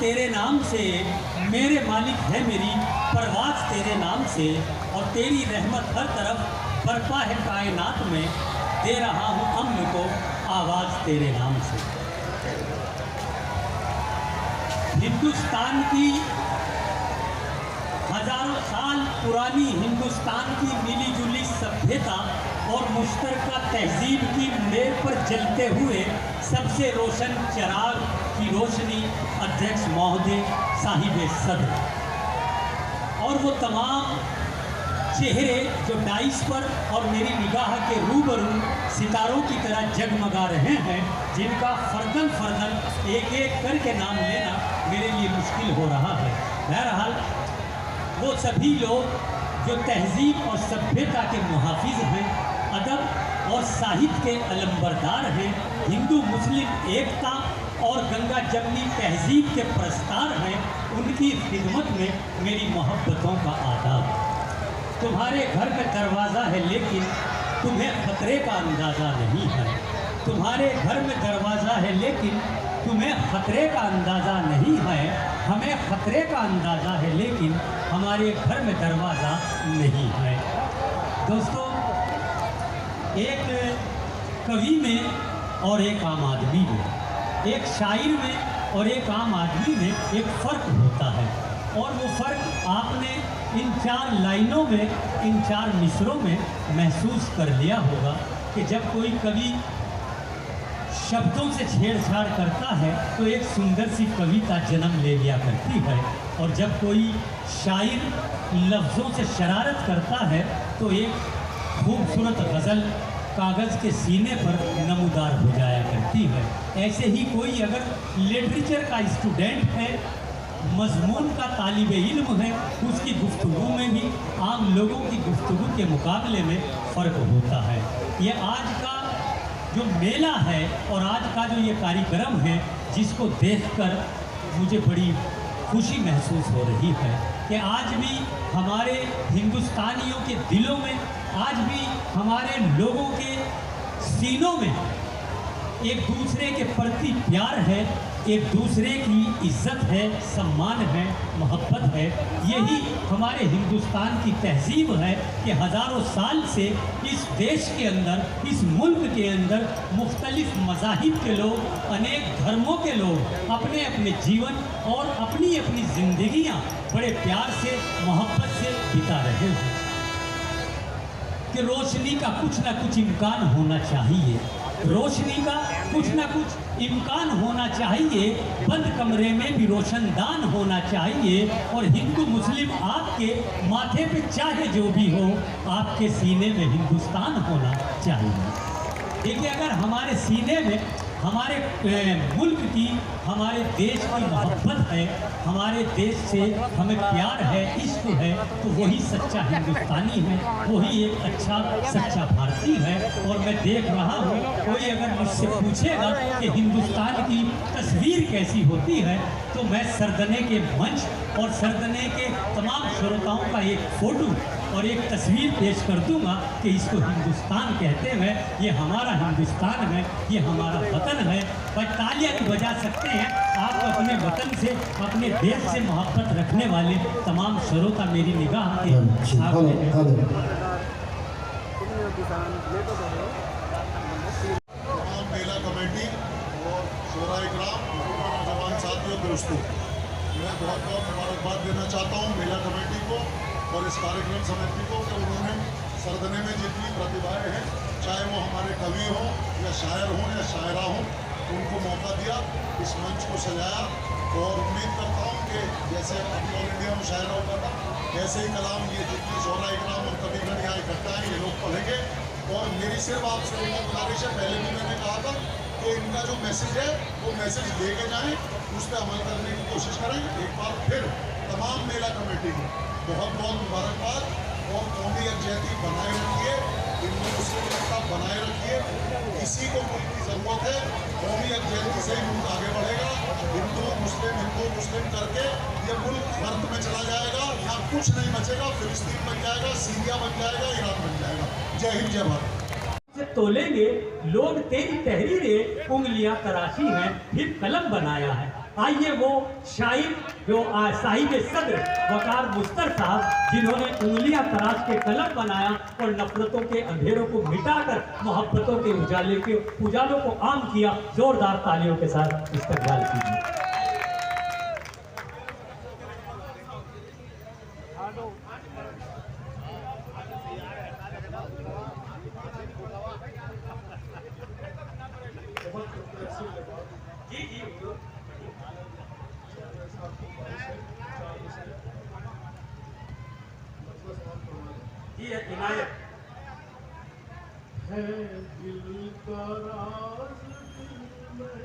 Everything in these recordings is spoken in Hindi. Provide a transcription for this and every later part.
तेरे नाम से, मेरे मालिक है मेरी परवाज़ तेरे नाम से, और तेरी रहमत हर तरफ बरपा है कायनात में, दे रहा हूँ अम्न को आवाज़ तेरे नाम से। हिंदुस्तान की हजारों साल पुरानी हिंदुस्तान की मिली जुली सभ्यता और मुश्तरका तहजीब की मेड़ पर जलते हुए सबसे रोशन चिराग की रोशनी अध्यक्ष महोदय साहिब सदर, और वो तमाम चेहरे जो डाइस पर और मेरी निगाह के रूबरू सितारों की तरह जगमगा रहे हैं, जिनका फर्दन फर्दन एक एक करके नाम लेना मेरे लिए मुश्किल हो रहा है। बहरहाल वो सभी लोग जो तहजीब और सभ्यता के मुहाफिज हैं, अदब और साहित्य के अलंबरदार हैं, हिंदू मुस्लिम एकता और गंगा जमनी तहजीब के प्रस्तार हैं, उनकी खिदमत में मेरी मोहब्बतों का आदाब। तुम्हारे घर में दरवाज़ा है लेकिन तुम्हें ख़तरे का अंदाज़ा नहीं है। तुम्हारे घर में दरवाज़ा है लेकिन तुम्हें ख़तरे का अंदाज़ा नहीं है। हमें ख़तरे का अंदाज़ा है लेकिन हमारे घर में दरवाज़ा नहीं है। दोस्तों, एक कवि में और एक आम आदमी में, एक शायर में और एक आम आदमी में एक फ़र्क होता है, और वो फ़र्क आपने इन 4 लाइनों में, इन 4 मिसरों में महसूस कर लिया होगा कि जब कोई कवि शब्दों से छेड़छाड़ करता है तो एक सुंदर सी कविता जन्म ले लिया करती है, और जब कोई शायर लफ्ज़ों से शरारत करता है तो एक खूबसूरत गज़ल कागज़ के सीने पर नमूदार हो जाया करती है। ऐसे ही कोई अगर लिटरेचर का स्टूडेंट है, मज़मून का तालिब इल्म है, उसकी गुफ्तगू में भी आम लोगों की गुफ्तगू के मुकाबले में फ़र्क होता है। ये आज का जो मेला है और आज का जो ये कार्यक्रम है, जिसको देखकर मुझे बड़ी खुशी महसूस हो रही है कि आज भी हमारे हिंदुस्तानियों के दिलों में, आज भी हमारे लोगों के सीनों में एक दूसरे के प्रति प्यार है, एक दूसरे की इज्जत है, सम्मान है, मोहब्बत है। यही हमारे हिंदुस्तान की तहजीब है कि हज़ारों साल से इस देश के अंदर, इस मुल्क के अंदर मुख्तलिफ मज़ाहिब के लोग, अनेक धर्मों के लोग अपने अपने जीवन और अपनी अपनी ज़िंदगियाँ बड़े प्यार से, मोहब्बत से बिता रहे हैं। कि रोशनी का कुछ ना कुछ इम्कान होना चाहिए, रोशनी का कुछ ना कुछ इम्कान होना चाहिए, बंद कमरे में भी रोशनदान होना चाहिए, और हिंदू मुस्लिम आपके माथे पे चाहे जो भी हो, आपके सीने में हिंदुस्तान होना चाहिए। देखिए, अगर हमारे सीने में हमारे मुल्क की, हमारे देश की मोहब्बत है, हमारे देश से हमें प्यार है, इश्क है, तो वही सच्चा हिंदुस्तानी है, वही एक अच्छा सच्चा भारतीय है। और मैं देख रहा हूँ, कोई अगर मुझसे पूछेगा कि हिंदुस्तान की तस्वीर कैसी होती है, तो मैं सरदने के मंच और सरदने के तमाम श्रोताओं का एक फ़ोटो और एक तस्वीर पेश कर दूंगा कि इसको हिंदुस्तान कहते हैं, ये हमारा हिंदुस्तान है, ये हमारा वतन है। पर तालियां भी बजा सकते हैं आप अपने वतन से, अपने देश से मोहब्बत रखने वाले तमाम श्रोता मेरी निगाह के सामने हैं। मेला कमेटी और शोरा इकराम, नौजवान साथियों, दोस्तों, मैं बहुत बहुत मुबारकबाद देना चाहता हूँ मेला कमेटी को और इस कार्यक्रम समिति को कि उन्होंने सरदने में जितनी प्रतिभाएं हैं, चाहे वो हमारे कवि हों या शायर हों या शायरा हों, उनको मौका दिया, इस मंच को सजाया। और उम्मीद करता हूँ कि जैसे अभी ऑल इंडिया मुशायरा होता था, ऐसे ही कलाम ये जितनी शोरा इकराम और कविगण यहाँ इकट्ठा है, ये लोग पढ़ेंगे। और मेरी सिर्फ आपसे एक गुजारिश है, पहले भी मैंने कहा था कि इनका जो मैसेज है वो मैसेज दे के जाएँ, उस पर अमल करने की कोशिश करें। एक बार फिर तमाम मेला कमेटी को बहुत बहुत मुबारकबाद, और कौमी यकजहती बनाए रखिए, हिंदू मुस्लिम एकता बनाए रखिए, इसी को मुल्क की ज़रूरत है। कौमी यकजहती से ही मुल्क आगे बढ़ेगा। हिंदू मुस्लिम करके ये मुल्क फर्क में चला जाएगा, यहाँ कुछ नहीं बचेगा, फिलिस्तीन बन जाएगा, सीरिया बन जाएगा, ईरान बन जाएगा। जय हिंद, जय भारत। तोलेंगे लोग तेरी तहरीरें, उंगलियां तराशी हैं, फिर कलम बनाया है। आइए वो शायर जो साहिब सद्र वकार मुस्तर साहब, जिन्होंने उंगलियां तराश के कलम बनाया और नफरतों के अंधेरों को मिटाकर मोहब्बतों के उजालों को आम किया, जोरदार तालियों के साथ इस्तकबाल कीजिए। है दिल का राज दिल में,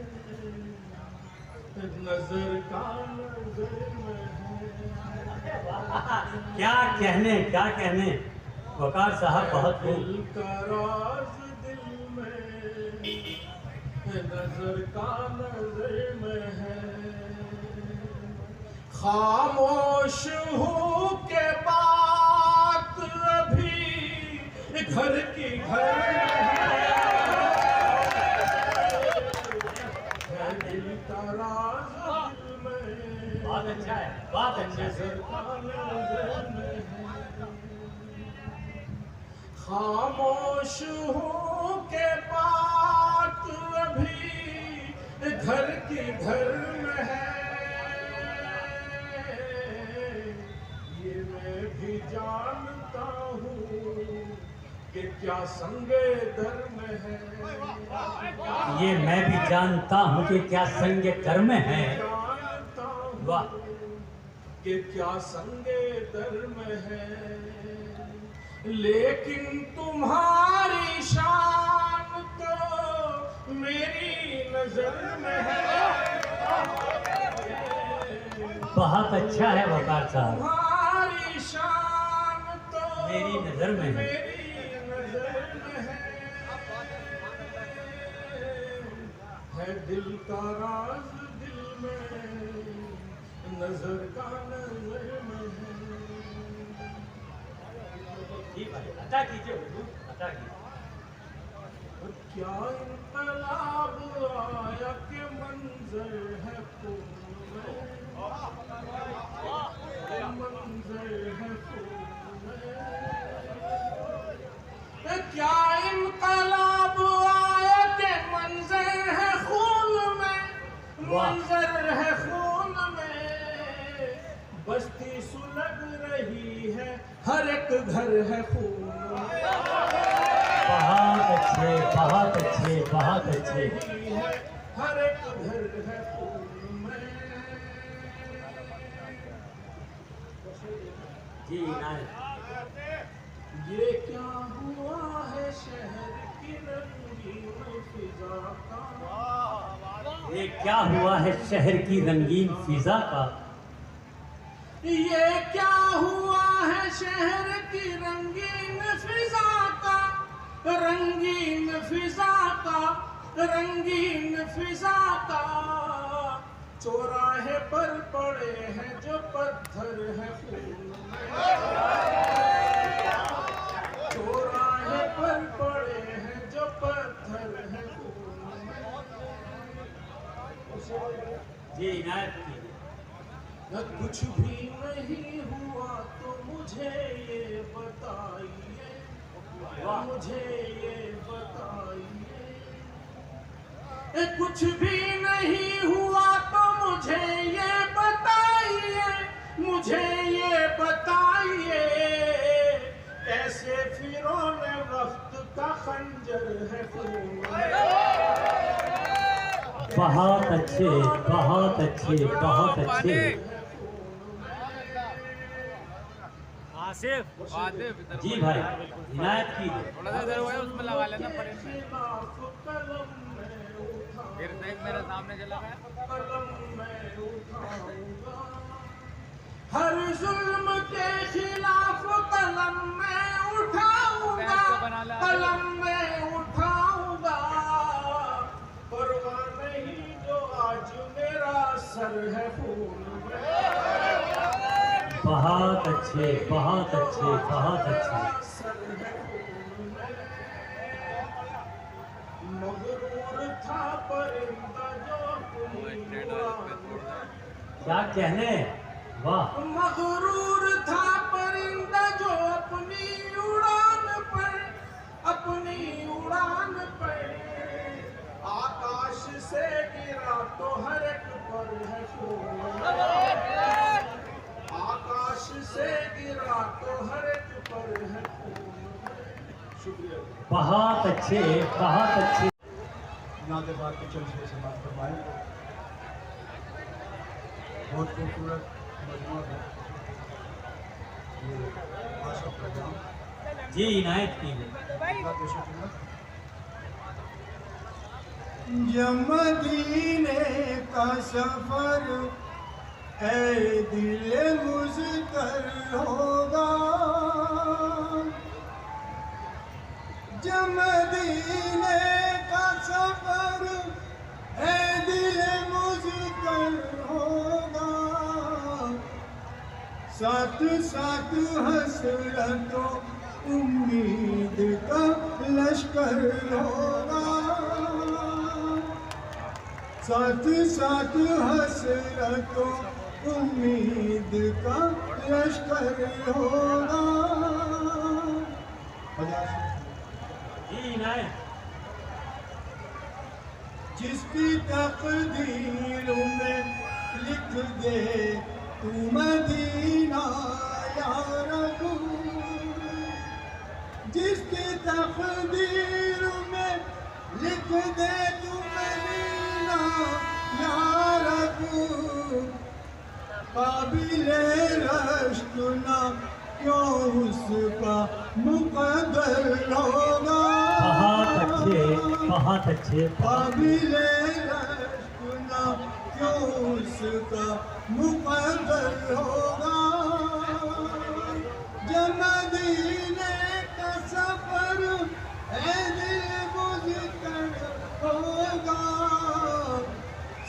नजर का नजर में है। क्या कहने वकार साहब, बहुत दिल का राज दिल में, नजर का नजर में है। खामोश हो के बात अभी घर की घर है। दिल का राज दिल में, बहुत अच्छा है, बहुत अच्छा है। नजर का नजर में है। खामोश हो के बात अभी घर की घर में है। ये मैं भी जानता हूँ कि क्या संगे दर में है। ये मैं भी जानता हूँ कि क्या संग दर में है। जानता हूँ वाह, कि क्या संगे दर में है। लेकिन तुम्हारी शान तो मेरी नजर में है। बहुत अच्छा है वकार साहब, तुम्हारी शान तो मेरी नजर में है। मेरी नजर में है दिल का राज दिल में, नजर का नजर में है। अता कीजिए हुजूर, अता कीजिए। क्या इनकलाब आया के मंजर है फूल में, मंजर है फूल में। क्या इनकलाब आया के मंजर है खून में, मंजर है खून में। बस्ती सुलग रही है, हर एक घर है खून में। बहुत अच्छे, बहुत अच्छे, बहुत अच्छे। हर एक घर है फूल में। जी नायक, ये क्या हुआ है शहर की रंगीन फिजा का। ये क्या हुआ है शहर की रंगीन फिजा का। ये क्या हुआ है शहर की रंगीन फिजा का, रंगीन फिजा का, रंगीन फिजा का। चौराहे पर पड़े हैं जो पत्थर है खून में। चौराहे पर पड़े हैं जो पत्थर है खून में। जी नायक की। न कुछ भी नहीं हुआ तो मुझे ये बताइए, मुझे ये बताइए। कुछ भी नहीं हुआ तो मुझे ये बताइए, मुझे ये बताइए। कैसे फिरौने वक्त का खंजर है खून में। बहुत अच्छे, बहुत अच्छे, बहुत अच्छे। आसिफ आसिफ जी भाई, इनायत कीजिए। थोड़ा सा इधर हुआ है, उसमें लगा लेना परेड में। फिर देख मेरे सामने चला गया। हर जुल्म के खिलाफ कलम में उठाऊंगा, कलम में उठाऊंगा। परवाह नहीं जो आज मेरा सर है फूल में। बहुत अच्छे, बहुत अच्छे, बहुत अच्छे। सर है फूल में। मगरूर था परिंदा जो अपनी क्या कहने, वाह। मगरूर था परिंदा जो अपनी उड़ान पर आकाश से गिरा तो हर एक पर है फूल। आकाश से गिरा तो हर एक पर है फूल। शुक्रिया। बहुत अच्छे, बहुत अच्छे। नाते बात के चलते से बात करवाएं। बहुत खूबसूरत मजमूआ है ये भाषा प्रोग्राम जी, इनायत की है। जब मदीने का सफर ऐ दिल मुझकर होगा, जब मदीने का सफर ऐ दिल मुझकर होगा, साथ साथ हसरतों उम्मीद का लश्कर होगा, साथ साथ हसरतों उम्मीद का लश्कर होगा। जी, इनायत। जिसकी तकदीर में लिख दे तू मदीना या रबू, जिसकी तकदीर में लिख दे तू मदीना या रबू, काबिले रश्क ना क्यों उसका मुकद्दर होगा। बहुत अच्छे, बहुत अच्छे। काबिले रश्क ना क्यों उसका मुकद्दर होगा, जब मदीने का सफर ऐ दिल मुझकर होगा,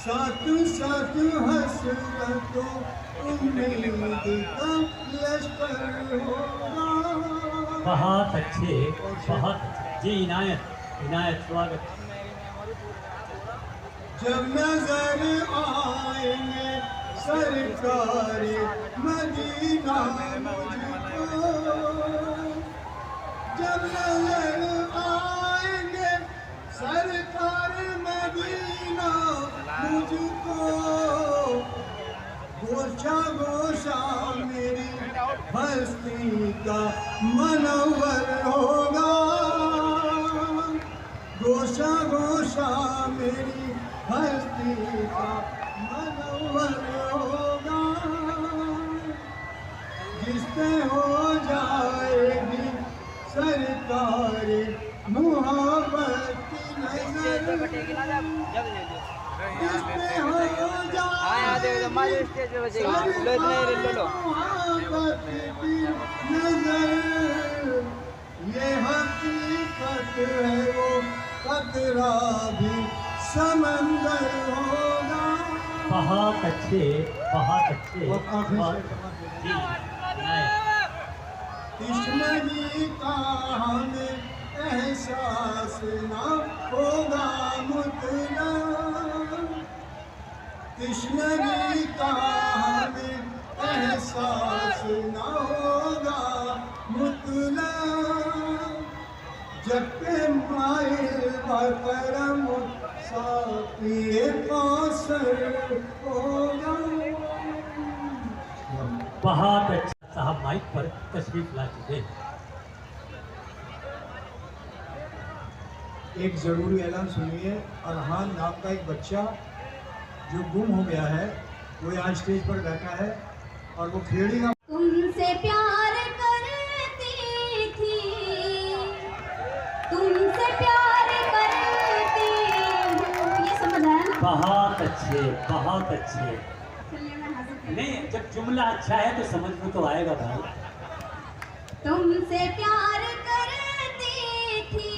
साथ साथ हसरतों उम्मीद का लश्कर होगा। बहुत अच्छे, बहुत अच्छे। जी, इनायत, इनायत, स्वागत। जब नजर आएंगे सरकार मदीना मुझको, जब नजर आएंगे सरकार मदीना मुझको, गोशा गोशा मेरी हस्ती का मनवर होगा, गोशा गोशा मेरी हस्ती का मनवर होगा, जिस पे हो जाएगी सरकार मुहब्बत की नजर, जिस पे हो जाएगी मुहब्बत की नजर, ये हकीकत है वो कतरा भी समंदर होगा। बहुत अच्छे, बहुत अच्छे। और आखिरी बहुत- शेर जी, इनायत। तिश्नगी का हमें एहसास ना होगा मुतला, तिश्नगी का हमें एहसास ना होगा मुतला, जब पे माइल करम साक़ी कौसर होगा। बहुत अच्छा। साहब माइक पर तशरीफ ला चुके हैं। एक ज़रूरी ऐलान सुनिए। अरहान नाम का एक बच्चा जो गुम हो गया है, वो यहाँ स्टेज पर बैठा है और वो खेड़ी का तुमसे प्यार करती थी, तुमसे प्यार करती हूँ। ये समझ आया ना? बहुत अच्छे, बहुत अच्छे। चलिए मैं हाजिर करती हूँ। नहीं, जब जुमला अच्छा है तो समझ में तो आएगा भाई। तुमसे प्यार करती थी,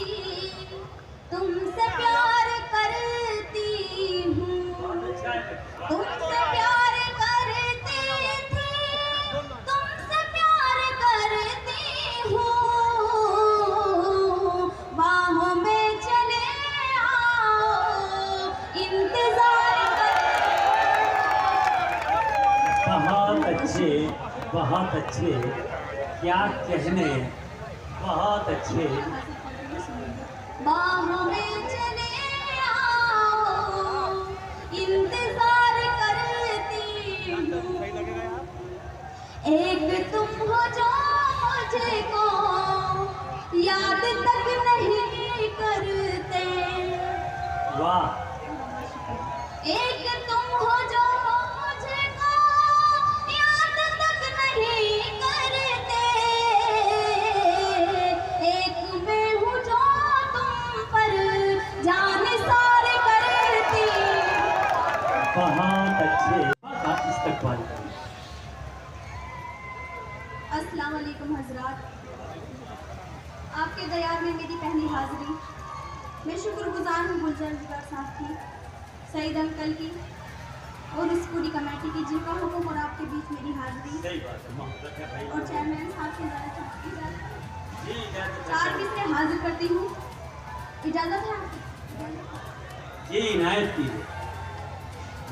तुमसे प्यार करती हूँ, तुमसे प्यार करती थी, तुमसे प्यार करती हूँ, बाहों में चले आओ इंतजार कर। बहुत अच्छे, बहुत अच्छे, क्या कहने, बहुत अच्छे। बाहों में चले आओ, इंतजार करती हूँ। एक तुम हो जो मुझको याद तक नहीं करते। वाह। एक तुम हो जो मुझको याद तक नहीं करते। एक मैं हूँ जो तुम पर जान सारे करती। बहुत अच्छे। इस्तकबाल। अस्सलाम वालेकुम हजरात, आपके दयार में मेरी पहली हाजिरी। मैं शुक्रगुजार हूँ गुलजार जिगर साहब की, सईद अंकल की और इस पूरी कमेटी की जिनका हुक्म और आपके बीच मेरी हाजिरी। सही बात है, मोहब्बत है भाई। और चेयरमैन साहब की जी, इजाजत चार है। किस्में हाजिर करती हूँ, इजाज़त है आपकी? जी, इनायत कीजिए।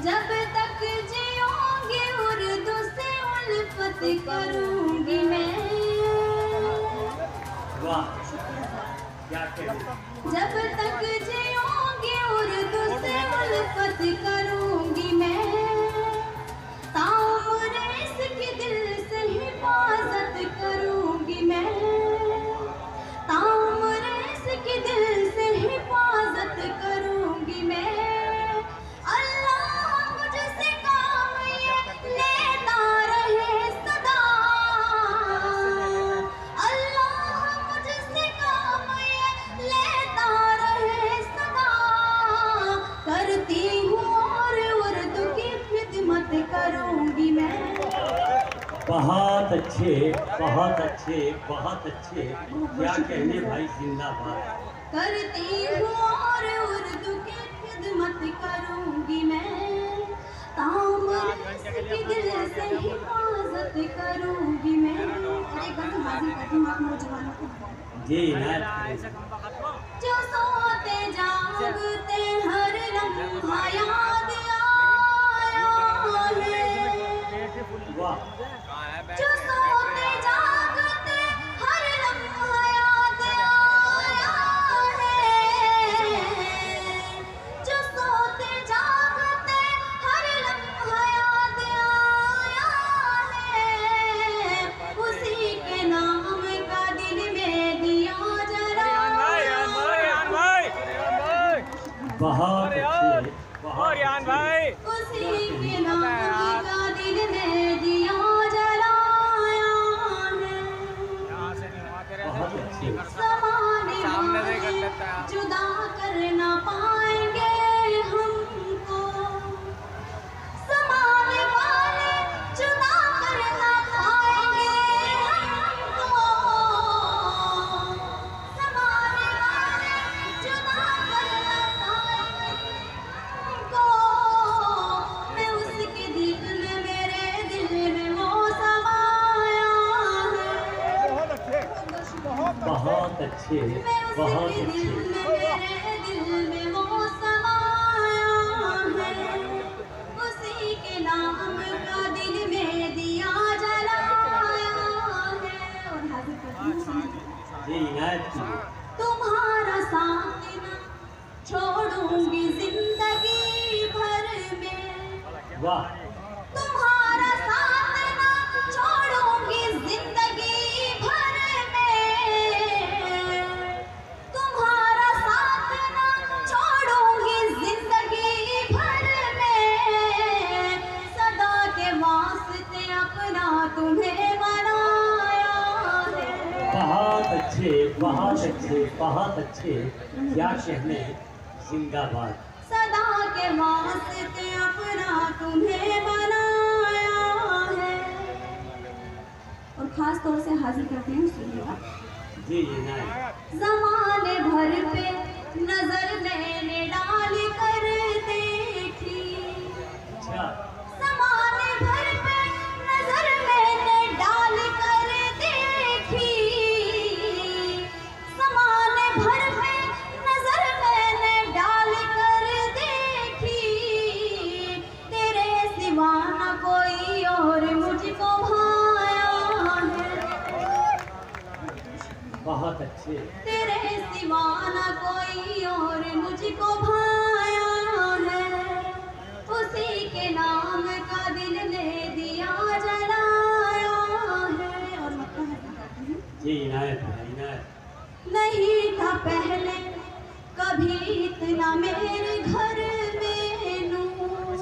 जब तक जियोगे उर्दू से उल्फत करूँगी मैं। वाह, क्या कहने। जब तक जियोगे उर्दू से उल्फत करूँगी मैं। ताउम्र इसकी दिल से हिफाजत करूँगी मैं। ताउम्र इसकी दिल से हिफाजत करूँगी मैं। अल्लाह मुझसे काम ये लेता रहे सदा। अल्लाह मुझसे काम ये लेता रहे सदा। करती हूँ और उर्दू की खिदमत करूँगी मैं। बहुत अच्छे, बहुत अच्छे, बहुत अच्छे, क्या कहने भाई, जिंदाबाद। करती हूँ और उर्दू की खिदमत करूँगी मैं। ताउम्र इसकी दिल से हिफाजत करूँगी मैं। और एक बार हाजिर करती हूँ आप नौजवानों को। जी, इनायत कीजिए। जो सोते जागते हर लम्हा याद आया है। वाह, जो सोते जागते हर लम्हा याद आया है। जो सोते जागते हर लम्हा याद आया है। उसी के नाम का दिल में दिया जलाया। बहुत अच्छे, बहुत अच्छे। उसी के नाम का दिल में दिया जलाया है। बहुत अच्छे। ज़माने सामने से कर वाले लेता है। जुदा कर ना पाएंगे हमको। ज़माने वाले जुदा कर ना पाएंगे हमको। ज़माने वाले जुदा कर ना पाएंगे हमको। मैं उसके दिल में, मेरे दिल में वो समाया है। बहुत अच्छे, मैं बहुत उसके अच्छे। दिल में, मेरे दिल में वो समाया है। उसी के नाम का दिल में दिया जलाया है। और हाजिर करती हूँ संजीदा। जी, इनायत कीजिए। तुम्हारा साथ न छोड़ूंगी जिंदगी भर में। वाह, तुम्हारा साथ न छोड़ूंगी जिंदगी भर में। तुम्हारा साथ न छोड़ूंगी जिंदगी भर में। सदा के वास्ते अपना तुम्हें बनाया है। बहुत अच्छे, बहुत अच्छे, बहुत अच्छे, क्या कहने, जिंदाबाद। सदा के वास्ते अपना तुम्हें बनाया है। और खास तौर से हाजिर करते हैं सुनिएगा। जी, इनायत। ज़माने भर पे नजर मैंने डाल कर देखी। अच्छा, ज़माने भर पे नजर मैंने डाल कर देखी। ज़माने भर पे नजर मैंने डाल कर देखी। तेरे सिवा न कोई और अच्छे। तेरे सिवा न कोई और मुझको भाया है, उसी के नाम का दिल ने दिया जलाया है। और जी इनायत है, इनायत। नहीं था पहले कभी इतना मेरे घर में नूर,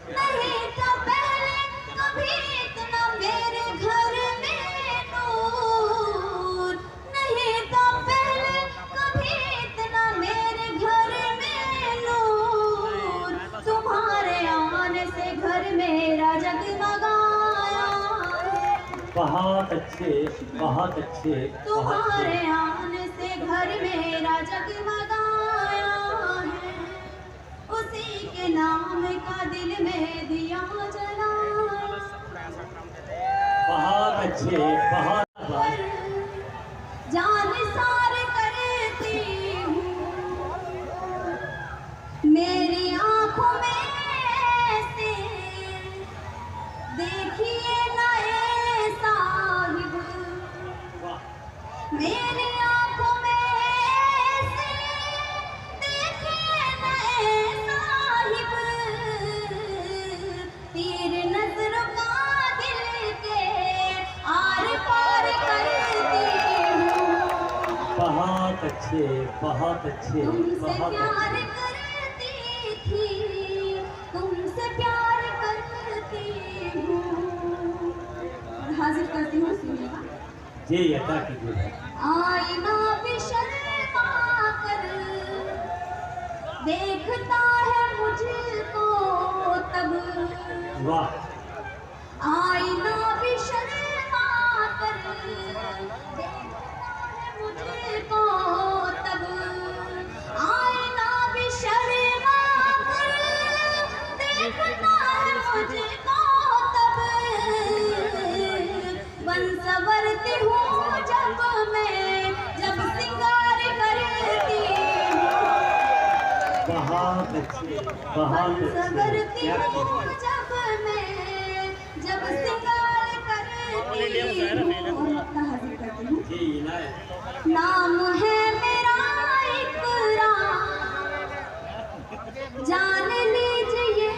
नहीं था पहले कभी इतना मेरे घर में नूर, नहीं था पहले कभी इतना मेरे घर में नूर। तुम्हारे आने से घर मेरा जगमगाया है। बहुत अच्छे, बहुत अच्छे। तुम्हारे आने से घर मेरा जगमगाया है, उसी के नाम का दिल में दिया जलाया। बहुत अच्छे, बहुत जान सार करती हूँ मेरी आंखों में से, देखिए ना ए साहिब मेरी आंखों में से, देखिए ना ए साहिब तीर नजर का दिल के आर पार करती हूँ। बहुत अच्छे, बहुत अच्छे, तुमसे बहुत प्यार अच्छे। करती थी, तुमसे प्यार करती हूँ। और हाजिर करती हूँ सुनिएगा। जी अदा कीजिए। आईना भी शर्मा कर देखता है मुझको तब, वाह। आईना भी शर्मा कर देखता है मुझको तब, आईना भी शर्मा कर देखता है मुझको तब। बन संवरती हूँ जब मैं, जब सिंगार करती हूँ। बहुत अच्छे, बहुत अच्छे। संवरती क्या हूँ कीजिए। जब मैं, जब सिंगार करती हूँ। अपना हाजिर करती हूँ। जी इनायत। नाम है मेरा इकरार, जान लीजिए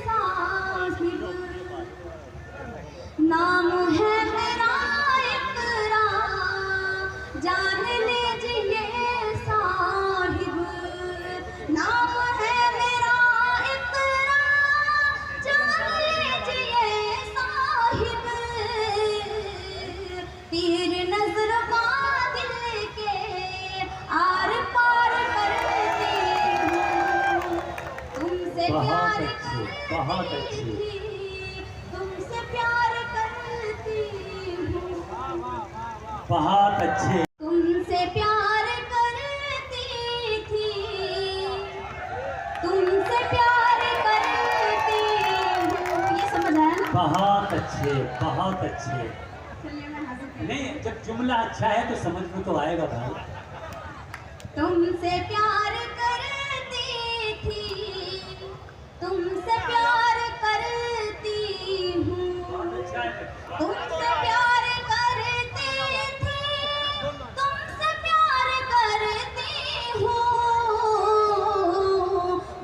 साहिब। नाम है मेरा इकरार, जान लीजिए साहिब। नाम है मेरा इकरार, जान लीजिए साहिब। तीर नजर का दिल के आर पार करती हूँ। तुमसे बहुत प्यार अच्छे, बहुत अच्छे। करती थी, तुमसे प्यार करती हूँ। बहुत अच्छे। तुमसे प्यार करती थी, तुमसे प्यार करती हूँ। ये समझ आया ना? बहुत अच्छे, बहुत अच्छे। चलिए मैं हाजिर करती हूँ। नहीं जब जुमला अच्छा है तो समझ में तो आएगा भाई। तुमसे प्यार करती थी, तुमसे प्यार करती हूँ। तुमसे प्यार करती थी, तुमसे प्यार करती हूँ।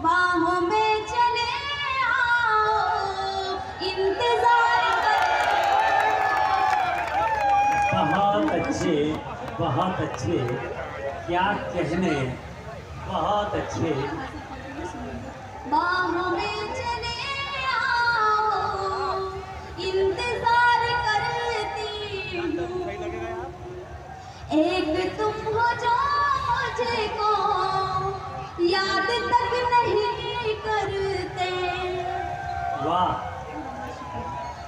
बाहों में चले आओ, इंतजार बहुत अच्छे, बहुत अच्छे। क्या कहने, बहुत अच्छे। बाहों में चले आओ, इंतजार करती हूँ। एक तुम हो जो मुझको याद तक नहीं करते, वाह।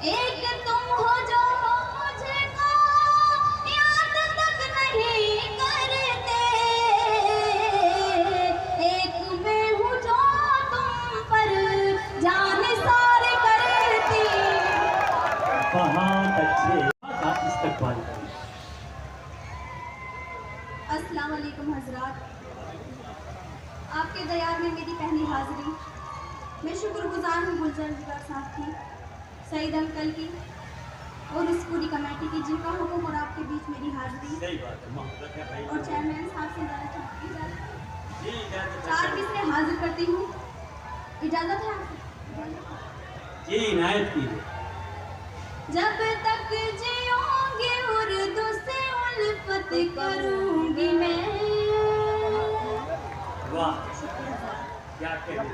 एक तुम हो जो मुझको याद तक नहीं करते, एक मैं हूँ जो तुम पर जान सार करती। बहुत अच्छे। आप इस्तकबाल करें। अस्सलाम वालेकुम हजरात, आपके दयार में मेरी पहली हाजिरी। मैं शुक्रगुजार हूँ गुलजार साहब की, सईद अंकल की, और इस पूरी कमेटी की जिनका हुक्म और आपके बीच मेरी हाजिरी। सही बात है, मोहब्बत है भाई। और चेयरमैन साहब से इजाजत जी इजाजत है। 4 पीस में हाजिर करती हूँ, इजाजत है आपसे? जी इनायत कीजिए। जब तक जियोगे उर्दू से उल्फत करूंगी मैं। वाह क्या कहने।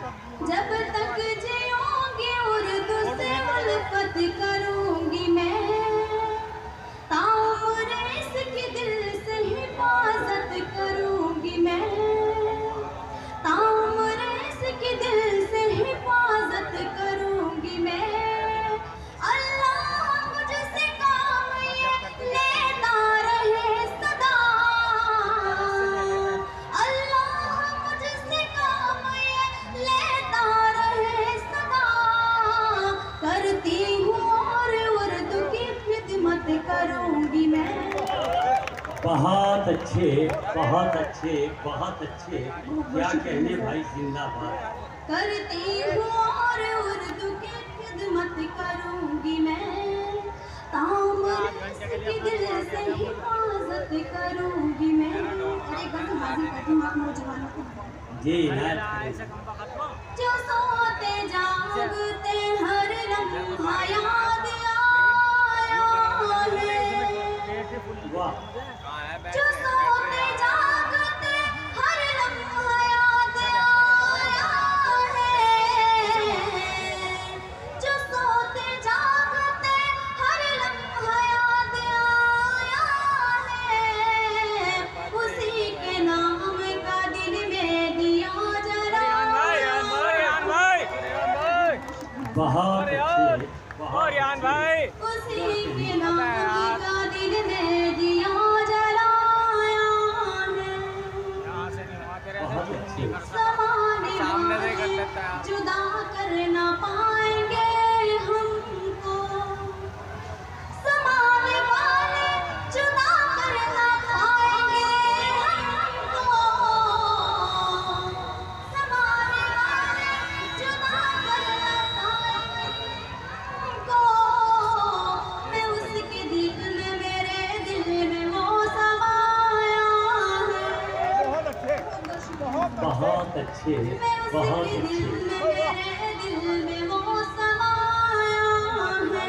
जब तक जियोगे उर्दू से उल्फत करूंगी मैं। ताउम्र इसकी दिल से हिफाजत करूंगी मैं। ताउम्र इसकी दिल से हिफाजत करूंगी मैं। अल्लाह मुझसे काम ये लेता रहे सदा। अल्लाह मुझसे काम ये लेता रहे सदा। करती हूँ और उर्दू की खिदमत करूंगी मैं। बहुत अच्छे बहुत अच्छे बहुत अच्छे। क्या कहने भाई, जिंदाबाद। करती हूँ और उर्दू की खिदमत करूंगी मैं। ताउम्र इसकी दिल से हिफाजत करूंगी मैं। और एक बार हाजिर करती हूँ आप नौजवानों को। जी इनायत कीजिए। जो सोते जागते हर लम्हा याद आया है। वाह जो सोते जागते हर लम्हा याद आया है। जो सोते जागते हर लम्हा याद आया है। उसी के नाम का दिल में दिया जलाया। बहुत अच्छे बहुत अच्छे। उसी के नाम का दिल में दिया जलाया है। बहुत अच्छे। ज़माने सामने से कर वाले लेता है आप। जुदा कर ना पाएंगे हमको। ज़माने वाले जुदा कर ना पाएंगे हमको। ज़माने वाले जुदा कर ना पाएंगे हमको। मैं उसके दिल में, मेरे दिल में वो समाया है। बहुत अच्छे मैं बहुत उसके अच्छे। दिल में, मेरे दिल में वो समाया है।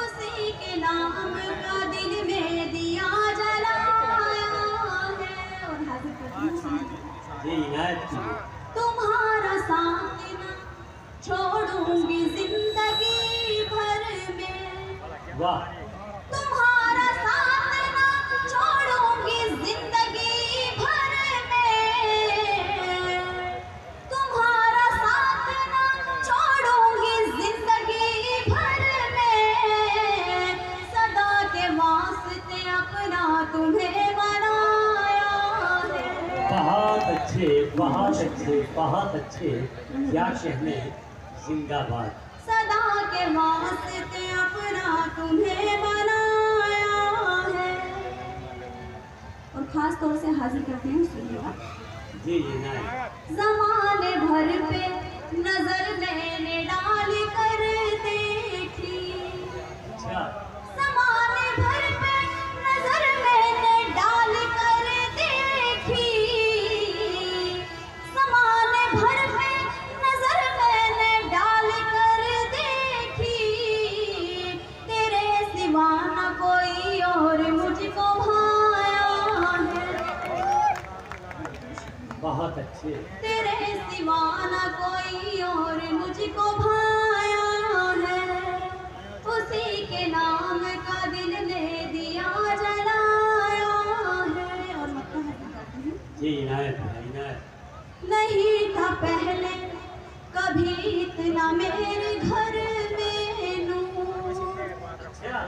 उसी के नाम का दिल में दिया जलाया है। और हाजिर करती हूँ सुनिए। जी इनायत कीजिए। तुम्हारा साथ न छोड़ूंगी जिंदगी भर में। वाह तुम्हारा साथ न छोड़ूंगी जिंदगी भर में। तुम्हारा साथ न छोड़ूंगी जिंदगी भर में। सदा के वास्ते अपना तुम्हें बनाया है। बहुत अच्छे बहुत अच्छे बहुत अच्छे। क्या कहने, जिंदाबाद। सदा के वास्ते अपना तुम्हें बनाया है। और खास तौर से हाजिर करते हैं सुनिएगा। जी इनायत। ज़माने भर पे नजर मैंने डाल कर देखी। अच्छा ज़माने भर पे नजर मैंने डाल कर देखी। ज़माने भर पे नजर मैंने डाल कर देखी। तेरे सिवा न कोई और मुझको भाया है। बहुत अच्छे। तेरे सिवा न कोई और मुझको भाया है। उसी के नाम का दिल ने दिया जलाया है। और मतलब है जी इनायत इनायत। नहीं था पहले कभी इतना मेरे घर में नूर। अच्छा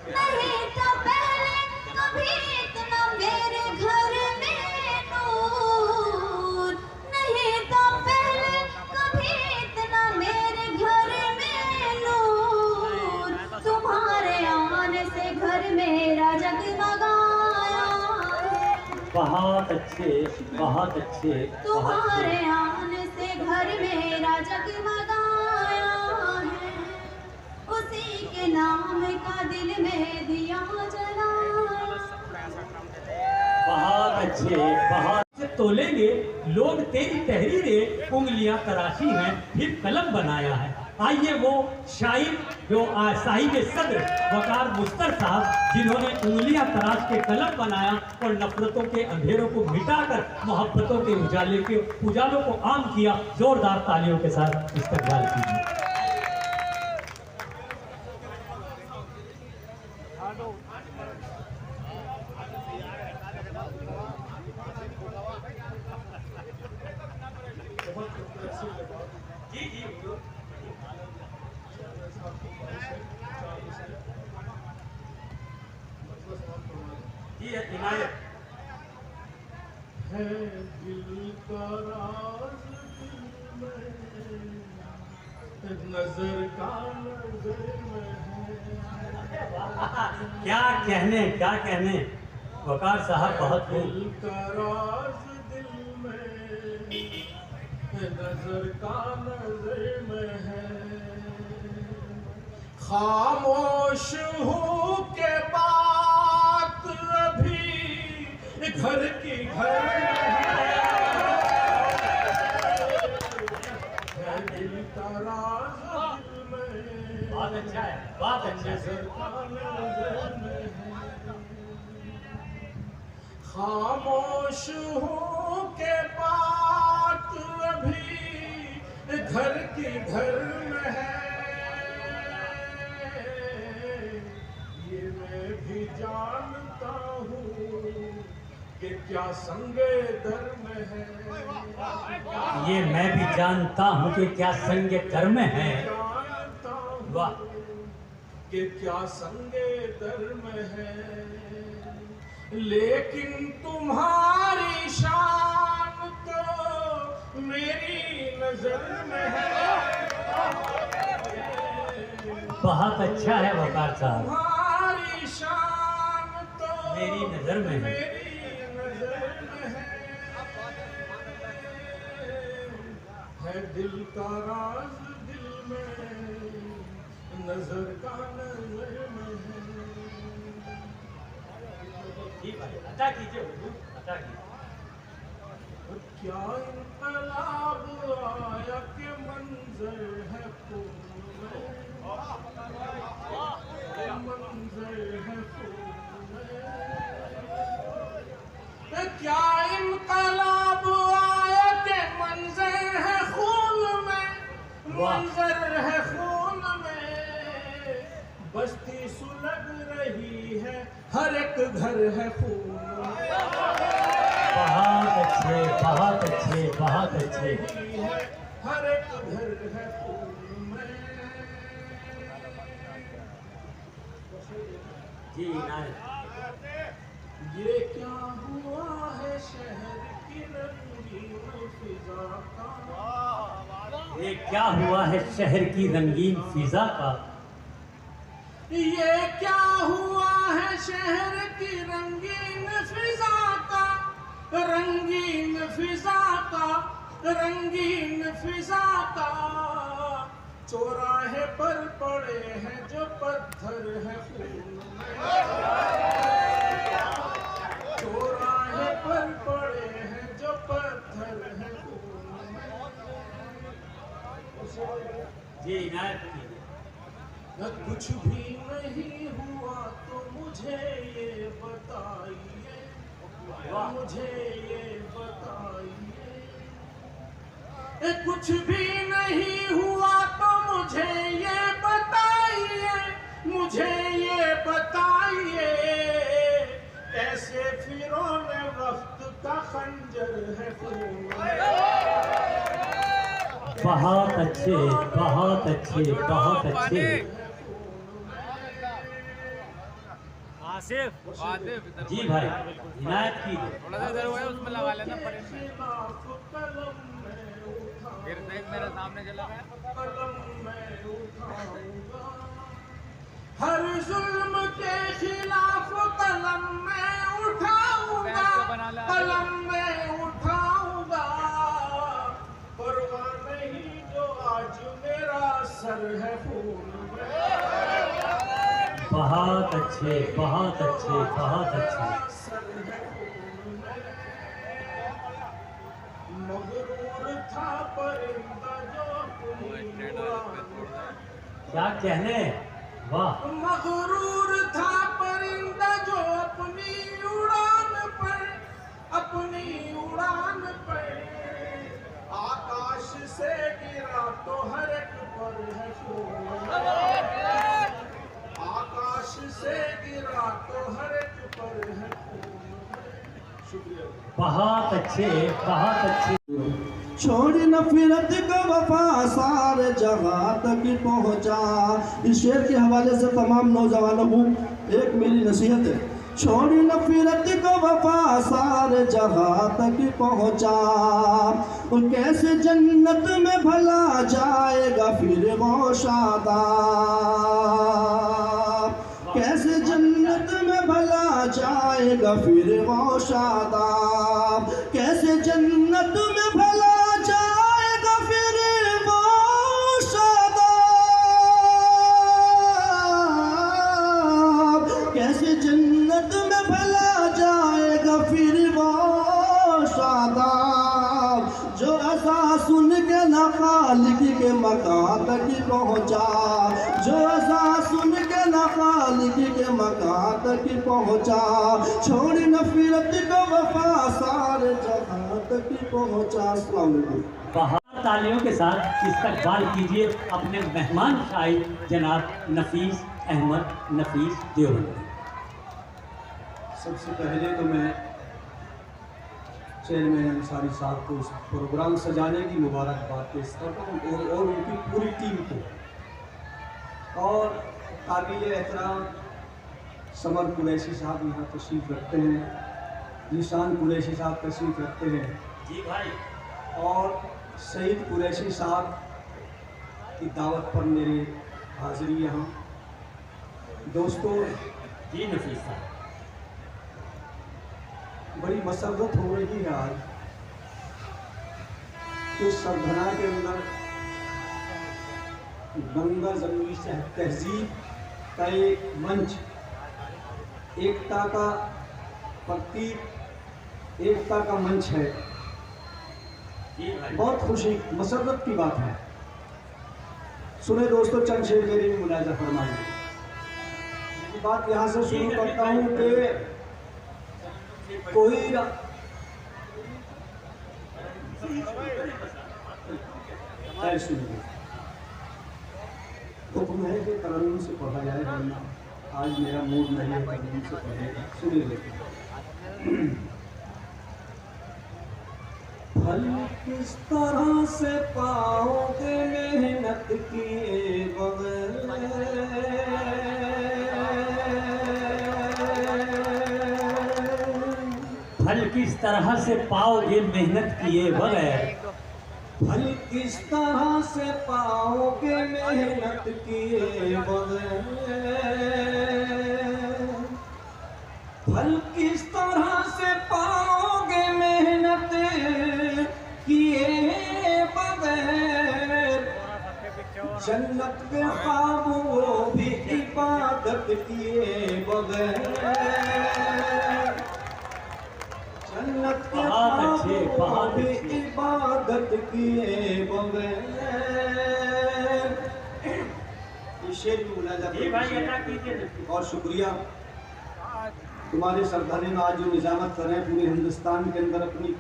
नहीं था पहले कभी इतना मेरे घर में नूर। नहीं था पहले कभी इतना मेरे घर में नूर। तुम्हारे आने से घर मेरा जगमगाया है। बहुत अच्छे बहुत अच्छे बहुत तुम्हारे अच्छे। आने से घर मेरा जगमगाया है। उसी के नाम का अच्छे, बहुत से तोलेंगे लोग तेरी तहरीरें, उंगलियां तराशी हैं फिर कलम बनाया है। आइए वो शायर जो साहिब सद्र वकार मुस्तर साहब, जिन्होंने उंगलियां तराश के कलम बनाया और नफरतों के अंधेरों को मिटाकर मोहब्बतों के उजालों को आम किया, जोरदार तालियों के साथ इस्तकबाल कीजिए। है दिल का राज दिल में, नजर का नजर में है। क्या कहने वकार साहब, बहुत दिल का राज दिल में, नजर का नजर में है। खामोश हूँ के बात अभी घर की घर है। दिल का राज दिल में, बहुत अच्छा है, बहुत अच्छा है। नजर का नजर में है। खामोश हूँ के बात अभी घर की घर में है। ये मैं भी जानता हूँ कि क्या संगे दर में है। ये मैं भी जानता हूँ कि क्या संगे दर में है। जानता हूँ वाह, कि क्या संगे दर में है। लेकिन तुम्हारी शान तो मेरी नजर में है। बहुत अच्छा है वकार साहब, तुम्हारी शान तो मेरी नजर में है। मेरी नजर में है। दिल का राज दिल में, नजर का नजर में है। अता कीजिए हुजूर, अता कीजिए। क्या इनकलाब आया के मंजर है फूल में, मंजर है फूल में। क्या इनकलाब आया के मंजर है खून में, मंजर है खून में। बस्ती सुलग रही है, हर एक घर है खून में। बहुत अच्छे, बहुत अच्छे, बहुत अच्छे। हर एक घर है फूल में। जी नायक, ये क्या हुआ है शहर की रंगीन फिजा का। ये क्या हुआ है शहर की रंगीन फिजा का। ये क्या हुआ है शहर की रंगीन फिजा का, रंगीन फिजा का, रंगीन फिजा का। चौराहे पर पड़े हैं जो पत्थर है खून में। चौराहे पर पड़े हैं जो पत्थर है खून में। जी नायक की। न कुछ भी नहीं हुआ तो मुझे ये बताइए, मुझे ये बताइए। कुछ भी नहीं हुआ तो मुझे ये बताइए, मुझे ये बताइए। कैसे फिरौने वक्त का खंजर है खून में। बहुत अच्छे, बहुत अच्छे, बहुत अच्छे। आसिफ जी भाई, इनायत की। थोड़ा सा इधर हुआ है, उसमें लगा लेना परेड में। फिर देख मेरे सामने चला गया। हर जुल्म के खिलाफ कलम में उठाऊंगा, कलम में उठाऊंगा। परवाह नहीं जो आज मेरा सर है फूल में। बहुत अच्छे, बहुत अच्छे, बहुत अच्छे। सर है फूल में। क्या कहने, वाह। मगरूर था परिंदा जो अपनी उड़ान पर आकाश से गिरा तो हर एक पर है फूल, आकाश से गिरा तो हर एक पर है फूल। शुक्रिया। बहुत अच्छे, बहुत अच्छे। छोड़ नफरत का वफा सारे जगह तक पहुँचा। इस शेर के हवाले से तमाम नौजवानों को एक मेरी नसीहत है। छोड़ नफरत का वफा सारे जगह तक पहुँचा, और कैसे जन्नत में भला जाएगा फिर वो शादाब, कैसे जन्नत में भला जाएगा फिर वो शादाब, कैसे जन्नत में भला जाएगा फिर वो शादाब, कैसे जन्नत में भला जाएगा फिर वो शादाब, जो ऐसा सुन के ना खालिक के मकान तक पहुँचा, जो ऐसा सुन के ना खालिक के मकान तक पहुँचा। छोड़ नफरत का वफा सारे जहां तक पहुँचा। अस्सलाम वालेकुम। बहुत तालियों के साथ इस्तकबाल कीजिए अपने मेहमान शायर जनाब नफीस अहमद नफीस देवबंदी। सबसे पहले तो मैं चेयरमैन अंसारी साहब को इस प्रोग्राम सजाने की मुबारकबाद पेश करता हूँ और उनकी पूरी टीम को, और काबिल एहतराम समर कुरैशी साहब यहाँ तशरीफ़ रखते हैं, निशान कुरैशी साहब तशरीफ़ रखते हैं जी भाई, और सईद कुरैशी साहब की दावत पर मेरी हाज़िरी यहाँ। दोस्तों, जी नफीस साहब, बड़ी मसरत हो रही है आज तो सरभरा के अंदर गंगा जमुनी तहजीब का एक मंच, एकता का प्रतीक, एकता का मंच है। जी भाई, बहुत खुशी मसरत की बात है। सुने दोस्तों, चंद शेर मेरी मुलाजा फरमाइए। बात यहाँ से शुरू करता हूँ कि कोई हुक्म है कि तरन्नुम से पढ़ा जाए, वरना आज मेरा मूड नहीं है तरन्नुम से पढ़ेगा। सुनिए, फल किस तरह से पाओगे मेहनत किए बगैर, फल किस तरह से पाओगे मेहनत किए बगैर, फल किस तरह से पाओगे मेहनत किए बगैर, फल किस तरह से पाओगे मेहनत किए बगैर, जन्नत के ख्वाब वो भी इबादत किए बगैर, जन्नत के ख्वाब भी इबादत किए बगैर। ये शेर भी मुलाजा जी भाई, अदा कीजिए। और शुक्रिया तुम्हारे सरदारी ने आज जो निजामत कर रहे हैं, पूरे हिंदुस्तान के अंदर अपनी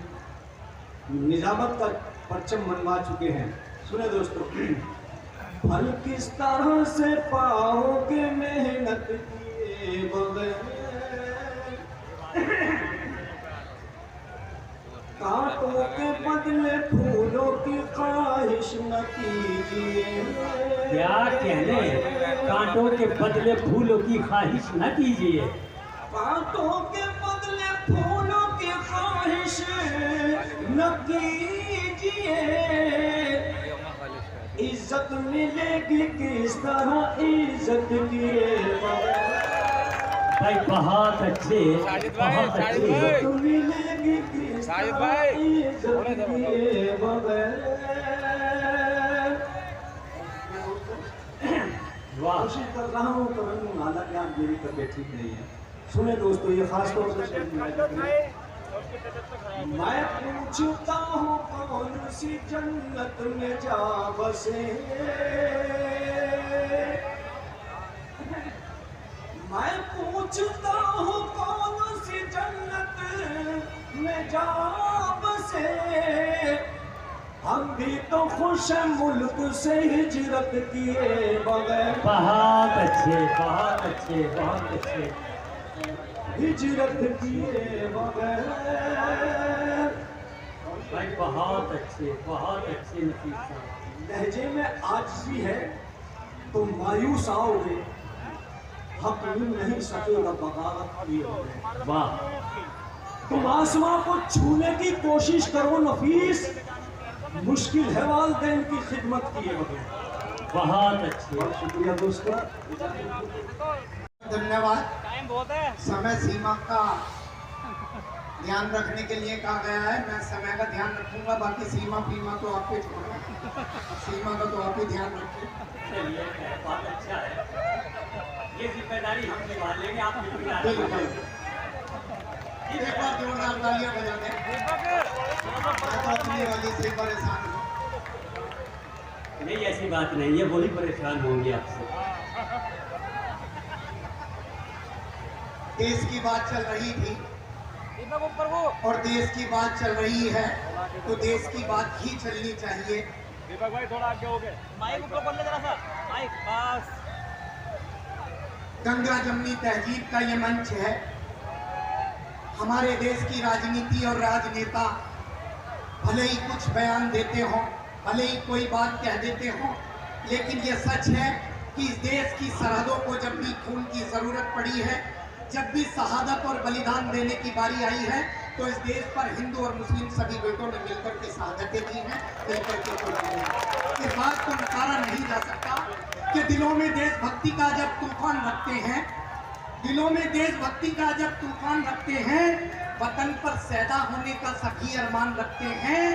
निजामत का परचम मनवा चुके हैं। सुने दोस्तों, फल किस तरह से पाओगे मेहनत किए बगैर, कांटों के बदले फूलों की ख्वाहिश न कीजिए। क्या कहने, कांटों के बदले फूलों की ख्वाहिश न कीजिए, कांटों के बदले फूलों की ख्वाहिश न कीजिए, इज्जत मिलेगी किस तरह इज्जत किए भाई। बहुत अच्छे, बहुत अच्छे। इज्जत मिलेगी किस तरह इज्जत किए बगैर। कोशिश कर रहा हूँ करूँ, हालांकि आप मेरी तबीयत ठीक नहीं है। सुने दोस्तों, ये खास तौर से मैं पूछता हूँ कौन सी जन्नत में जा बसे, मैं पूछता हूँ कौन सी जन्नत में जा बसे, हम भी तो खुश हैं मुल्क से हिजरत किए बगैर। बहुत अच्छे, बहुत अच्छे, बहुत अच्छे। हिजरत किए बगैर। भाई बहुत अच्छे, बहुत अच्छे नफीस साहब। लहजे में आजिज़ी है तो मायूस आओगे, हक मिल नहीं सकेगा बगावत किए बगैर। वाह, तुम आसमां को छूने की कोशिश करो नफीस, मुश्किल है वालिदैन की खिदमत किए बगैर। बहुत अच्छे। बहुत शुक्रिया दोस्तों। धन्यवाद। टाइम बहुत है। समय सीमा का ध्यान रखने के लिए कहा गया है, मैं समय का ध्यान रखूंगा, बाकी सीमा फीमा तो आप पे छोड़ो, सीमा का तो आप ही ध्यान रखें। चलिए, बहुत अच्छा है। ये जिम्मेदारी हम निभा लेंगे, आप जिम्मेदारी बिल्कुल। निभाइए। एक बार जोरदार तालियां बजा दें। मैं तो अपनी वाली से परेशान हूँ। नहीं, ऐसी बात नहीं है, वही परेशान होंगे आपसे। देश की बात चल रही थी ऊपर वो और देश की बात चल रही है तो देश की बात ही चलनी चाहिए। दीपक भाई थोड़ा आगे हो गए। माइक ऊपर बोल ले जरा सा, माइक बस। गंगा जमनी तहजीब का ये मंच है। हमारे देश की राजनीति और राजनेता भले ही कुछ बयान देते हों, भले ही कोई बात कह देते हों, लेकिन ये सच है कि इस देश की सरहदों को जब भी खून की जरूरत पड़ी है, जब भी शहादत और बलिदान देने की बारी आई है, तो इस देश पर हिंदू और मुस्लिम सभी बेटों ने मिलकर के शहादतें दी हैं, मिलकर के कुर्बानी दी। इस बात को नकारा नहीं जा सकता कि दिलों में देशभक्ति का जब तूफान रखते हैं, दिलों में देशभक्ति का जब तूफान रखते हैं, वतन पर सैदा होने का सभी अरमान रखते हैं।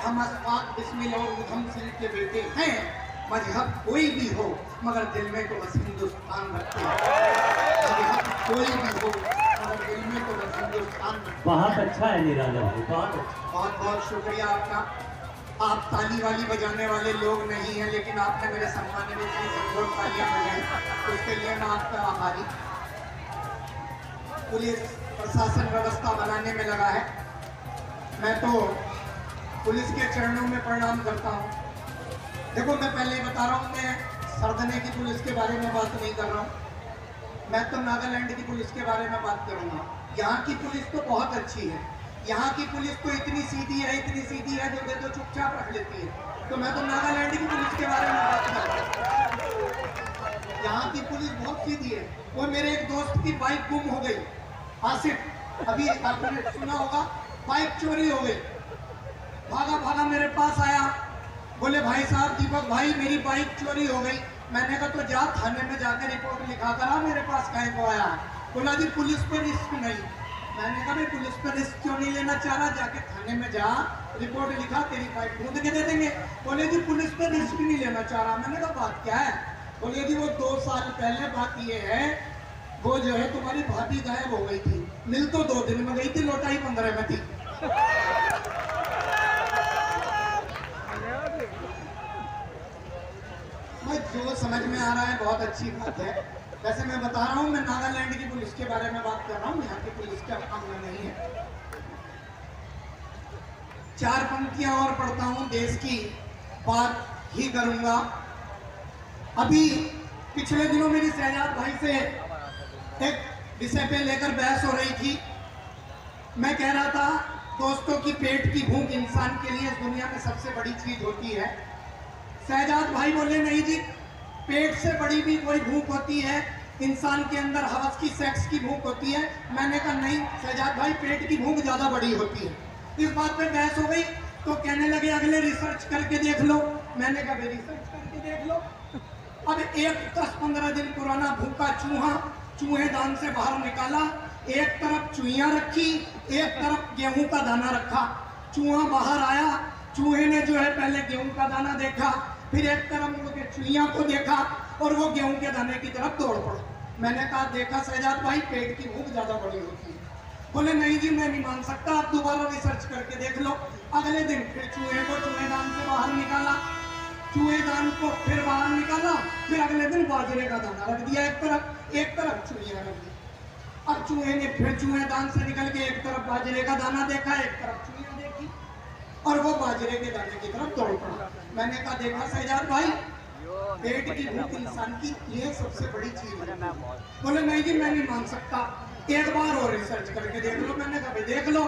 हम अशफाक बिस्मिल और उधम सिंह के बेटे हैं। मजहब कोई भी हो मगर दिल में तो बस हिंदुस्तान रखते हैं। मजहब कोई भी हो मगर दिल में तो बस हिंदुस्तान रखते हैं। बहुत अच्छा है निराला भाई, बहुत अच्छा। बहुत बहुत शुक्रिया आपका। आप ताली वाली बजाने वाले लोग नहीं हैं, लेकिन आपने मेरे सम्मान में इतनी जोर तालियां बजाई, उसके लिए मैं आपका आभारी। पुलिस प्रशासन व्यवस्था बनाने में लगा है। मैं तो पुलिस के चरणों में प्रणाम करता हूँ। देखो, मैं पहले ही बता रहा हूँ, मैं सरदने की पुलिस के बारे में बात नहीं कर रहा हूँ, मैं तो नागालैंड की पुलिस के बारे में बात करूँगा। यहाँ की पुलिस तो बहुत अच्छी है। यहाँ की पुलिस तो इतनी सीधी है, इतनी सीधी है, जो दे तो चुपचाप रख लेती है। तो मैं तो नागालैंड की पुलिस के बारे में बात कर रहा हूँ। यहाँ की पुलिस बहुत सीधी है। वो मेरे एक दोस्त की बाइक गुम हो गई, आसिफ, अभी आपने सुना होगा, बाइक चोरी हो गई। भागा भागा मेरे पास आया, बोले भाई साहब, दीपक भाई, मेरी बाइक चोरी हो गई। मैंने कहा तो जा थाने में जाकर रिपोर्ट लिखा कर आ, मेरे पास काहे को आया। बोला जी पुलिस पर रिस्क नहीं। मैंने कहा भाई पुलिस पर रिस्क क्यों नहीं लेना चाह रहा, जाके थाने में जा, रिपोर्ट लिखा, तेरी बाइक ढूंढ के दे देंगे। बोले जी पुलिस पर रिस्क नहीं लेना चाह रहा। मैंने कहा बात क्या है। बोले जी वो 2 साल पहले बात ये है, वो जो है तुम्हारी भाभी गायब हो गई थी, मिल तो 2 दिन में गई थी, लौटाई 15 में थी। जो समझ में आ रहा है बहुत अच्छी बात है। वैसे मैं बता रहा हूँ, मैं नागालैंड की पुलिस के बारे में बात कर रहा हूँ, यहाँ की पुलिस का काम में नहीं है। 4 पंक्तियां और पढ़ता हूँ, देश की बात ही करूंगा। अभी पिछले दिनों मेरी शहजाद भाई से एक विषय पे लेकर बहस हो रही थी। मैं कह रहा था दोस्तों की पेट की भूख इंसान के लिए इस दुनिया में सबसे बड़ी चीज होती है। शहजाद भाई बोले नहीं जी, पेट से बड़ी भी कोई भूख होती है, इंसान के अंदर हवस की, सेक्स की भूख होती है। मैंने कहा नहीं शहजाद भाई, पेट की भूख ज्यादा बड़ी होती है। इस बात पे बहस हो गई तो कहने लगे अगले रिसर्च करके देख लो। मैंने कहा रिसर्च करके देख लो। अब एक 10-15 दिन पुराना भूखा चूहा चूहेदान से बाहर निकाला, एक तरफ चुहियां रखी, एक तरफ गेहूं का दाना रखा। चूहा बाहर आया, चूहे ने जो है पहले गेहूं का दाना देखा, फिर एक तरफ मुड़ के चुहियां को देखा और वो गेहूं के दाने की तरफ दौड़ पड़ा। मैंने कहा देखा शहजाद भाई, पेट की भूख ज्यादा बड़ी होती है। बोले नहीं जी मैं नहीं मान सकता, आप दोबारा रिसर्च करके देख लो। अगले दिन फिर चूहे को चूहेदान से बाहर निकाला, चूहेदान को फिर बाहर निकाला, फिर अगले दिन बाजरे का दाना रख दिया एक तरफ चूहिया रख दी। अब चूहे ने फिर चूहेदान से निकल के एक तरफ बाजरे का दाना देखा, एक तरफ चूहिया देखी, और वो बाजरे के दाने की तरफ दौड़ पड़ा। मैंने कहा देखा शहजाद भाई, पेट की भूख इंसान की ये सबसे बड़ी चीज है। बोले नहीं जी मैं नहीं मान सकता, एक बार और रिसर्च करके देख लो। मैंने कहा भाई देख लो।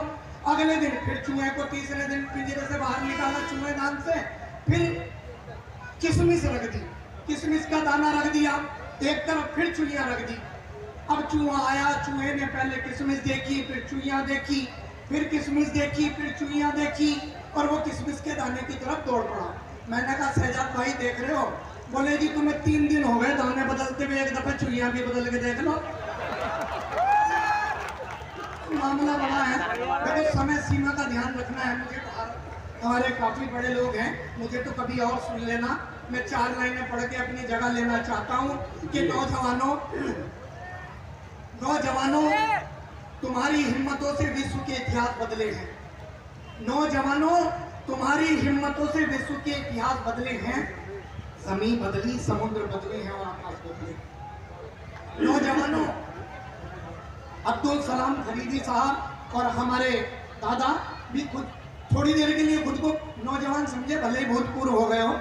अगले दिन फिर चूहे को तीसरे दिन पिंजरे से बाहर निकाला चूहेदान से, फिर किशमिश रख दी, किशमिश का दाना रख दिया, एक तरफ फिर चूहिया रख दी। अब चूहा आया, चूहे ने पहले किशमिश देखी, फिर चूहिया देखी, फिर किशमिश देखी, फिर चूहिया देखी, और वो किशमिश के दाने की तरफ दौड़ पड़ा। मैंने कहा शहजाद भाई देख रहे हो? बोले जी तुम्हें 3 दिन हो गए दाने बदलते हुए, एक दफे चूहिया भी बदल के देख लो। मामला बड़ा है, देखो समय सीमा का ध्यान रखना है। मुझे हमारे काफी बड़े लोग हैं, मुझे तो कभी और सुन लेना। मैं 4 लाइनें पढ़ के अपनी जगह लेना चाहता हूँ कि नौजवानों तुम्हारी हिम्मतों से विश्व के इतिहास बदले हैं। नौजवानों तुम्हारी हिम्मतों से विश्व के इतिहास बदले हैं। जमीन बदली, समुद्र बदले हैं और आकाश बदले। नौजवानों, अब्दुल सलाम फरीदी साहब और हमारे दादा भी खुद थोड़ी देर के लिए खुद को नौजवान समझे, भले ही भूतपूर्व हो गए हो।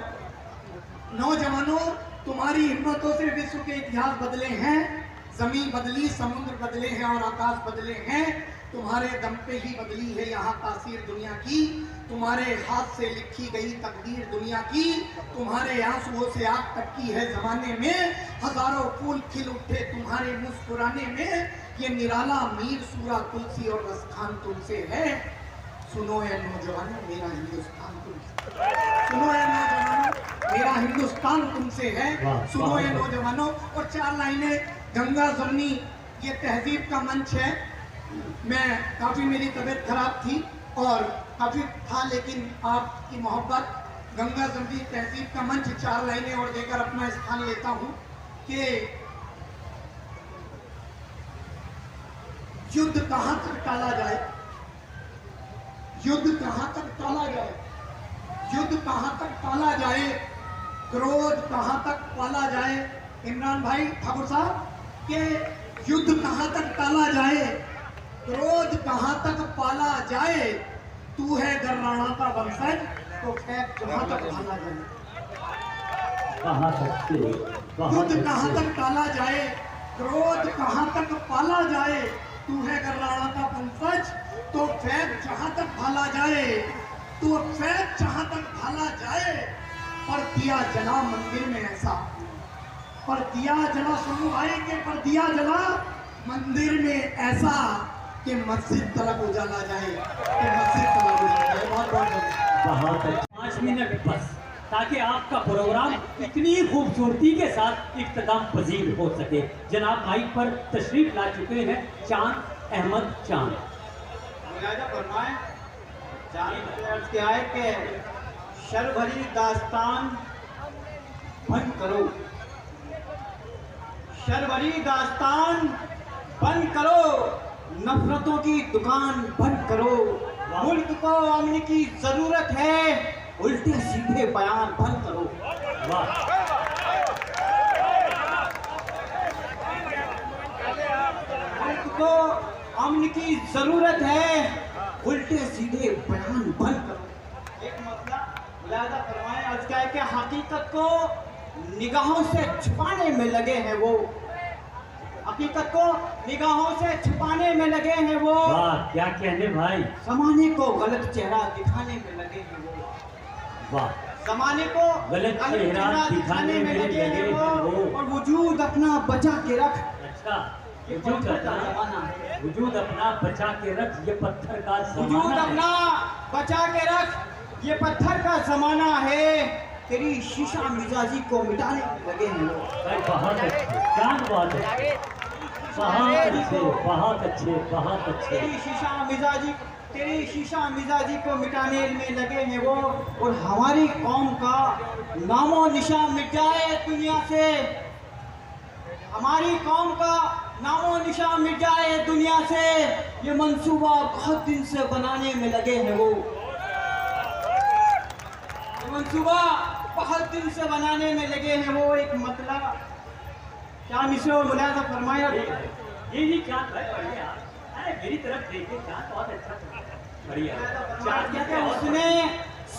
नौजवानों तुम्हारी हिम्मतों से विश्व के इतिहास बदले हैं। जमीन बदली, समुद्र बदले हैं और आकाश बदले हैं। तुम्हारे दम पे ही बदली है यहाँ तासीर दुनिया की। तुम्हारे हाथ से लिखी गई तकदीर दुनिया की। तुम्हारे आंसुओं से आग तक की है जमाने में। हजारों फूल खिल उठे तुम्हारे मुस्कुराने में। ये निराला मीर सूरा तुलसी और रसखान तुमसे है। सुनो ये नौजवानों मेरा हिंदुस्तान तुमसे, सुनो ये नौजवानों मेरा हिंदुस्तान तुमसे है। सुनो ये नौजवानों। और 4 लाइनें गंगा जमनी, ये तहजीब का मंच है। मैं काफ़ी, मेरी तबीयत खराब थी और काफ़ी था, लेकिन आपकी मोहब्बत, गंगा जमनी तहजीब का मंच, 4 लाइनें और देकर अपना स्थान लेता हूँ कि युद्ध कहाँ तक टाला जाए, युद्ध कहाँ तक टाला जाए, युद्ध कहाँ तक टाला जाए, क्रोध कहाँ तक पाला जाए। इमरान भाई ठाकुर साहब के युद्ध कहाँ तक टाला जाए, क्रोध कहाँ तक पाला जाए। तू है गर्राना का वंशज तो फेंक जहाँ तक भाला जाए। युद्ध कहाँ तक टाला जाए, क्रोध कहाँ तक पाला जाए। तू है गर्राना का वंशज तो फेंक जहाँ तक भाला जाए। तू फेंक जहाँ तक भाला जाए। पर दिया जला मंदिर में ऐसा, पर दिया जला, सुनो भाई के पर दिया जला मंदिर में ऐसा कि मस्जिद तलक उजाला जाए, कि मस्जिद तलक उजाला जाए। बहुत 5 मिनट बस, ताकि आपका प्रोग्राम इतनी खूबसूरती के साथ इख्तिताम पजीर हो सके। जनाब माइक पर तशरीफ ला चुके हैं चांद अहमद चांद। क्या है कि शर भरी दास्तान बंद करो, शर भरी दास्तान बंद करो, नफरतों की दुकान बंद करो। मुल्क को अमन की जरूरत है, उल्टे सीधे बयान बंद करो। मुल्क को अमन की जरूरत है, उल्टे सीधे बयान बंद करो। एक मसला मुलाहिजा फरमाएं, आज क्या है कि हकीकत को निगाहों से छुपाने में लगे हैं वो, हकीकत को निगाहों से छुपाने में लगे हैं वो। वाह क्या कहने भाई। ज़माने को गलत चेहरा दिखाने में लगे हैं वो। वाह, ज़माने को गलत चेहरा दिखाने में लगे हैं वो। और वजूद अपना बचा के रख। अच्छा, वजूद अपना बचा के रख, ये पत्थर का वजूद ज़माना अपना बचा के रख, ये पत्थर का जमाना है। तेरी शीशा मिजाजी को मिटाने में लगे हैं वो। है। बहुत अच्छे, क्या बात है, बहुत अच्छे, बहुत अच्छे, बहुत अच्छे। तेरी शीशा मिजाजी को मिटाने में लगे हैं वो। और हमारी कौम का नामो निशान मिट जाए दुनिया से, हमारी कौम का नामो निशान मिट जाए दुनिया से। ये मंसूबा बहुत दिन से बनाने में लगे हैं वो, ये मंसूबा बहुत दिन से बनाने में लगे हैं, वो एक मतलब क्या मिश्र मुलायजा फरमाया। ये क्या बढ़िया, अरे मेरी तरफ देखिए, क्या बहुत अच्छा बढ़िया। क्या उसने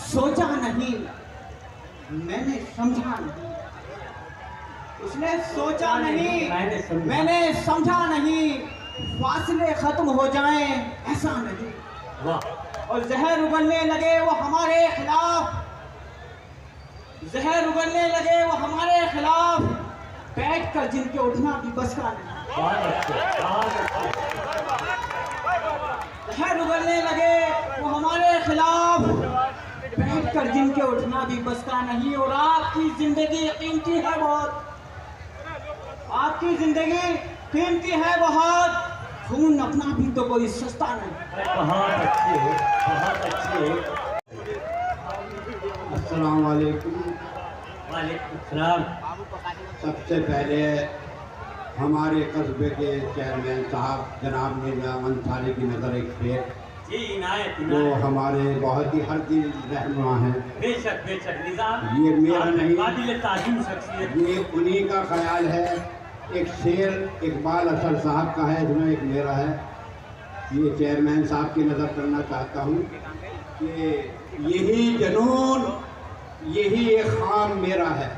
सोचा नहीं, मैंने समझा नहीं। उसने सोचा नहीं, मैंने समझा नहीं। फासले खत्म हो जाएं ऐसा नहीं। वाह। और जहर उगलने लगे वो हमारे खिलाफ, जहर उगलने लगे वो हमारे खिलाफ, बैठ कर जिनके उठना भी बस का नहीं। जहर उगलने लगे वो हमारे खिलाफ, बैठ कर जिनके उठना भी बस का नहीं। और आपकी जिंदगी कीमती है बहुत, आपकी जिंदगी कीमती है बहुत, खून अपना भी तो कोई सस्ता नहीं। बहुत अच्छे, बहुत अच्छे। अस्सलाम वालेकुम। वालेकुम सलाम। सबसे पहले हमारे कस्बे के चेयरमैन साहब जनाब निज़ाम अंसारी की नज़र एक शेर, जी इनायत, वो हमारे बहुत ही हर दिल रहनुमा हैं। बेशक बेशक निज़ाम, ये मेरा नहीं, काबिल ताज़ीम शख्सियत, ये उन्हीं का ख्याल है। एक शेर इकबाल असर साहब का है, इसमें एक मेरा है। ये चेयरमैन साहब की नज़र करना चाहता हूँ कि यही जुनून, यही एक ख़ाम मेरा है।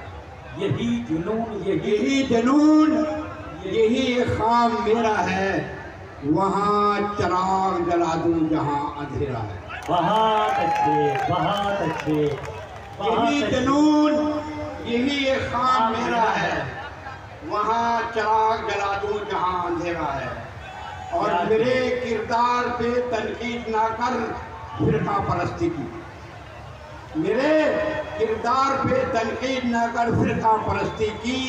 यही जुनून, यही जुनून, यही एक ख़ाम मेरा है। वहाँ चिराग जला दूँ जहाँ अंधेरा है। बहुत अच्छे, बहुत अच्छे। यही जुनून, यही एक ख़ाम मेरा है। वहाँ चिराग जला दूँ जहाँ अंधेरा है। और मेरे किरदार पे तनकीद ना कर फिरका परस्ती की, मेरे किरदार पे तनकीद ना कर फिरका परस्ती की।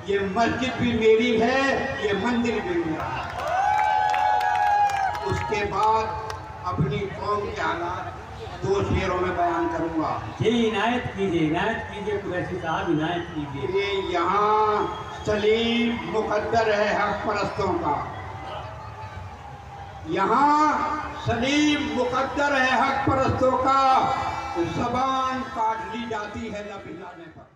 ये मस्जिद भी मेरी है, ये मंदिर भी मेरा है। उसके बाद अपनी कौम के हालात 2 शेरों में बयान करूँगा। जी इनायत कीजिए, इनायत कीजिए कुरैशी साहब, इनायत कीजिए। ये यहाँ सलीब मुकद्दर है हक परस्तों का, यहाँ सलीब मुकद्दर है हक परस्तों का। ज़बान काट ली जाती है लब हिलाने पर।